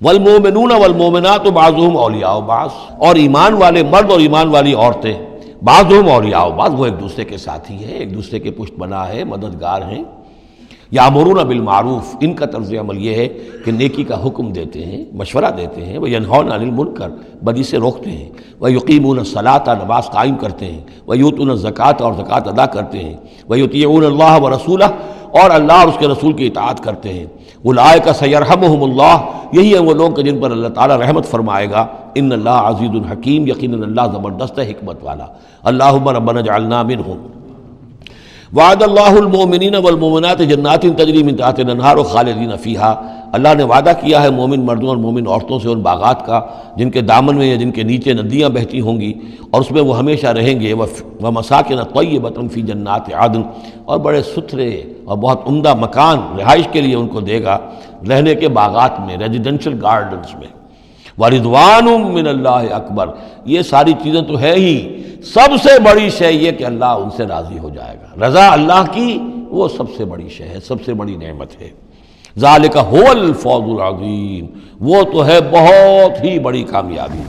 والمومنون والمومنات بعضهم اولیاء بعض، اور ایمان والے مرد اور ایمان والی عورتیں بعضهم اولیاء بعض، وہ ایک دوسرے کے ساتھی ہیں، ایک دوسرے کے پشت بنا ہے، مددگار ہیں۔ یامرون بالمعروف، ان کا طرز عمل یہ ہے کہ نیکی کا حکم دیتے ہیں، مشورہ دیتے ہیں، وینہون عن المنکر، بدی سے روکتے ہیں، ویقیمون الصلاۃ، نماز قائم کرتے ہیں، ویؤتون الزکوٰۃ، اور زکوٰۃ ادا کرتے ہیں، ویطیعون اللہ ورسولہ، اور اللہ اور اس کے رسول کی اطاعت کرتے ہیں۔ اولئک سیرحمہم اللہ، یہی ہیں وہ لوگ کہ جن پر اللہ تعالیٰ رحمت فرمائے گا۔ ان اللہ عزیز حکیم، یقیناً اللہ زبردست ہے، حکمت والا۔ اللہم ربنا اجعلنا منہم۔ وعد اللہ المؤمنین والمؤمنات جنات تجری من تحتها الانہار خالدین فیہا، اللہ نے وعدہ کیا ہے مومن مردوں اور مومن عورتوں سے ان باغات کا جن کے دامن میں یا جن کے نیچے ندیاں بہتی ہوں گی، اور اس میں وہ ہمیشہ رہیں گے۔ ومساکن طیبۃ فی جنات عدن، اور بڑے ستھرے اور بہت عمدہ مکان رہائش کے لیے ان کو دے گا، رہنے کے باغات میں، ریزیڈینشل گارڈنز میں۔ وَرِضْوَانٌ مِّنَ اللَّهِ اکبر، یہ ساری چیزیں تو ہے ہی، سب سے بڑی شے یہ کہ اللہ ان سے راضی ہو جائے گا۔ رضا اللہ کی وہ سب سے بڑی شے ہے، سب سے بڑی نعمت ہے۔ ذَلِكَ هُوَ الْفَوْزُ الْعَظِيمُ، وہ تو ہے بہت ہی بڑی کامیابی۔